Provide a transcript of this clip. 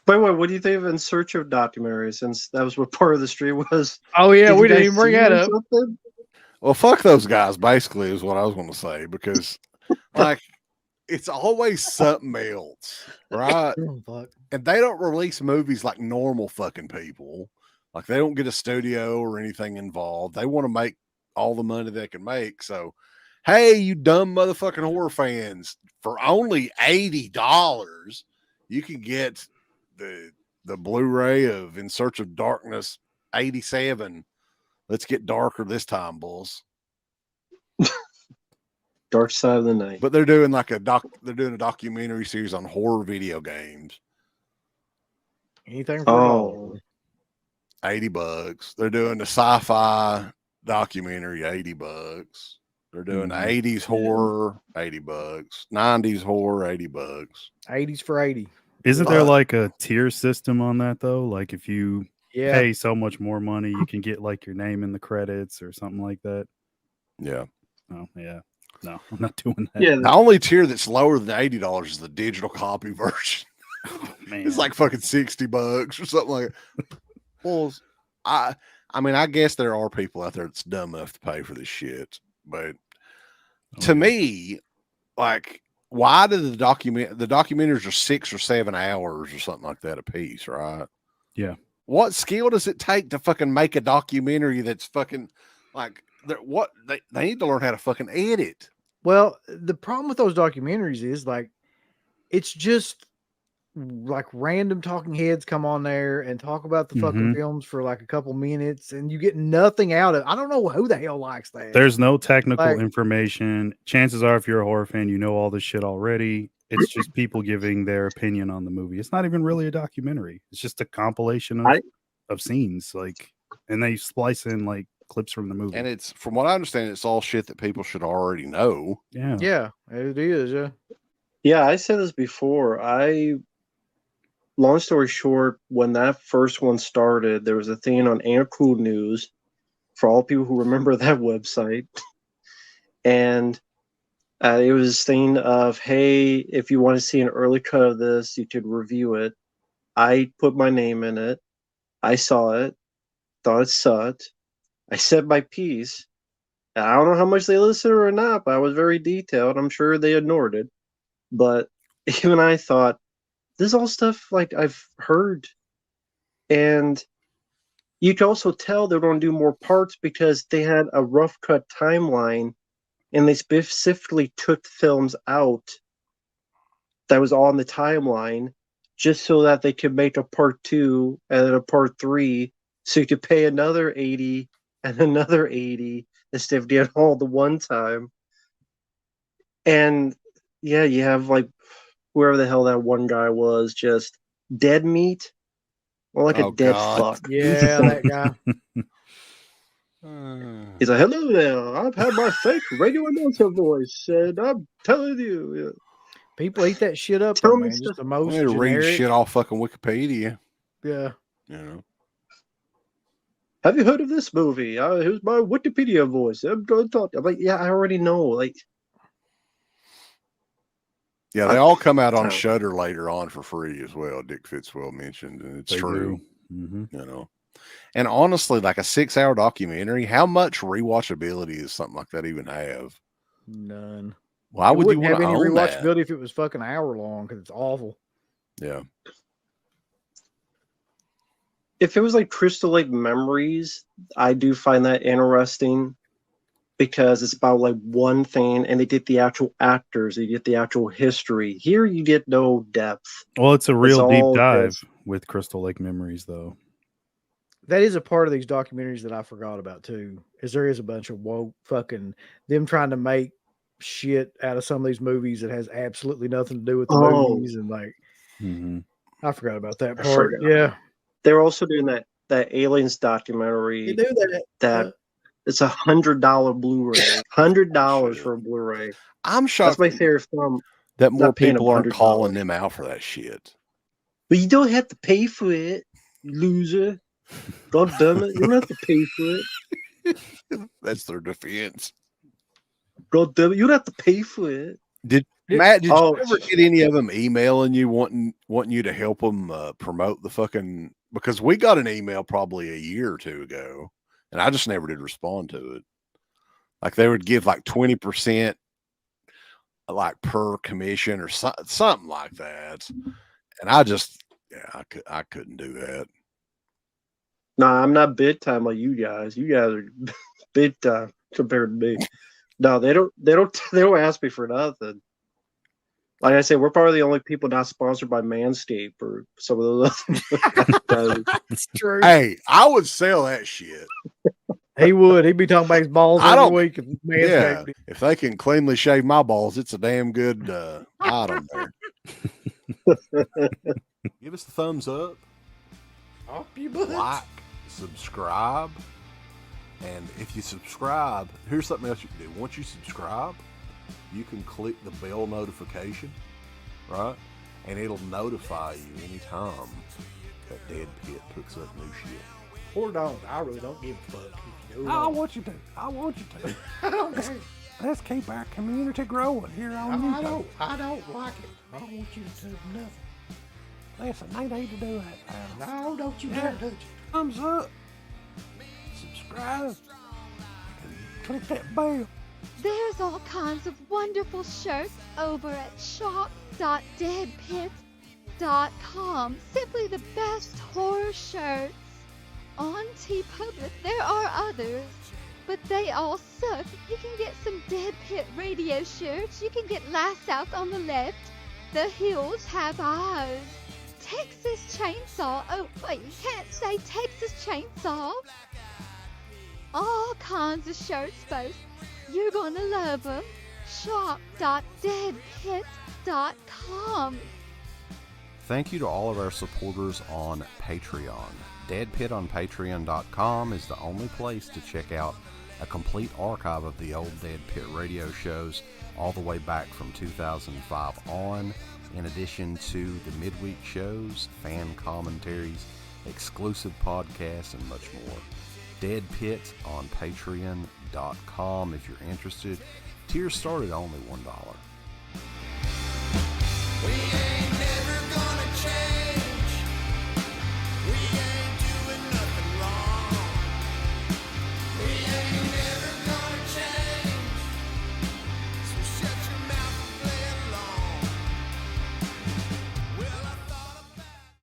By the way, what do you think of In Search of Documentaries? Since that was what part of the stream was. Oh yeah, we didn't even bring that up. Something? Well, fuck those guys, basically, is what I was going to say, because like it's always something else, right? And they don't release movies like normal fucking people. Like they don't get a studio or anything involved. They want to make all the money they can make. So, hey, you dumb motherfucking horror fans, for only $80, you can get the Blu-ray of In Search of Darkness 87. Let's get darker this time, bulls. Dark Side of the Night. But they're doing like a documentary series on horror video games. Anything for $1. $80. They're doing the sci-fi documentary, $80. They're doing the 80s horror, $80. 90s horror, $80. 80s for 80. Isn't there like a tier system on that though? Like if you pay so much more money, you can get like your name in the credits or something like that. Yeah. Oh yeah. No, I'm not doing that. Yeah. The only tier that's lower than $80 is the digital copy version. Oh, man. It's like fucking $60 or something like that. Well, I mean, I guess there are people out there that's dumb enough to pay for this shit, but to me, like, why do the documentaries are 6 or 7 hours or something like that a piece, right? Yeah. What skill does it take to fucking make a documentary that's fucking like they need to learn how to fucking edit? Well, the problem with those documentaries is like it's just like random talking heads come on there and talk about the fucking films for like a couple minutes and you get nothing out of it. I don't know who the hell likes that. There's no technical information. Chances are, if you're a horror fan, you know all this shit already. It's just people giving their opinion on the movie. It's not even really a documentary. It's just a compilation of scenes, like, and they splice in like clips from the movie. And it's, from what I understand, it's all shit that people should already know. Yeah. Yeah, it is. Yeah. Yeah, I said this before. Long story short, when that first one started, there was a thing on Air Cool News for all people who remember that website. And it was this thing of, hey, if you want to see an early cut of this, you could review it. I put my name in it. I saw it, thought it sucked. I said my piece. And I don't know how much they listened or not, but I was very detailed. I'm sure they ignored it. But even I thought, this is all stuff like I've heard. And you can also tell they're going to do more parts because they had a rough cut timeline and they specifically took films out that was on the timeline just so that they could make a part 2 and then a part 3 so you could pay another 80 and another 80 instead of getting all the one time. And yeah, you have like whoever the hell that one guy was, just dead meat, or like a dead fuck. Yeah, that guy. He's like, hello there, I've had my fake radio announcer voice, and I'm telling you. Yeah. People eat that shit up. Tell me man. Just the most I need to read generic. shit off fucking Wikipedia. Yeah. You know. Have you heard of this movie? Here's my Wikipedia voice. I'm going to talk. I'm like, yeah, I already know. Like, yeah, they all come out on Shudder later on for free as well. Dick Fitzwell mentioned, and it's true. Mm-hmm. You know, and honestly, like a 6-hour documentary, how much rewatchability does something like that even have? None. Why would you want have to any own that? rewatchability if it was fucking hour long? Because it's awful. Yeah. if it was like Crystal Lake Memories, I do find that interesting because it's about like one thing and they get the actual actors, you get the actual history. Here you get no depth. Well, it's a real deep dive with Crystal Lake Memories, though. That is a part of these documentaries that I forgot about too, is there is a bunch of woke fucking them trying to make shit out of some of these movies that has absolutely nothing to do with the movies, and like I forgot about that part. Yeah, they're also doing that aliens documentary. They do that it's $100 Blu-ray, $100 for a Blu-ray. I'm shocked. That's my favorite film. That more people aren't calling them out for that shit. But you don't have to pay for it, loser. God damn it, you don't have to pay for it. That's their defense. God damn it, you don't have to pay for it. Did Matt, did Oh. you ever get any of them emailing you wanting you to help them promote the fucking? Because we got an email probably a year or two ago, and I just never did respond to it. Like they would give like 20%, like per commission or something like that, and I couldn't do that. No, I'm not big time like you guys. You guys are big time compared to me. No, they don't ask me for nothing. Like I said, we're probably the only people not sponsored by Manscaped or some of those other. It's true. Hey, I would sell that shit. He would. He'd be talking about his balls every week. If Yeah, if they can cleanly shave my balls, it's a damn good item there. Give us the thumbs up. Like, subscribe. And if you subscribe, here's something else you can do. Once you subscribe, you can click the bell notification, right? And it'll notify you anytime that Dead Pit puts up new shit. Or don't. I really don't give a fuck. I want you to. I don't care. Let's keep our community growing here on YouTube. I don't like it. I don't want you to do nothing. Listen, they need to do that. No, don't you dare touch it. Thumbs up. Subscribe. And click that bell. There's all kinds of wonderful shirts over at shop.deadpit.com. Simply the best horror shirts. On TeePublic, there are others, but they all suck. You can get some Dead Pit Radio shirts. You can get Last Out on the Left. The Hills Have Eyes. Texas Chainsaw. Oh, wait, you can't say Texas Chainsaw. All kinds of shirts, folks. You're gonna love them. Shop.deadpit.com. Thank you to all of our supporters on Patreon. DeadPit on Patreon.com is the only place to check out a complete archive of the old Dead Pit radio shows all the way back from 2005 on, in addition to the midweek shows, fan commentaries, exclusive podcasts, and much more. Dead Pit on Patreon.com if you're interested. Tiers start at only $1. We ain't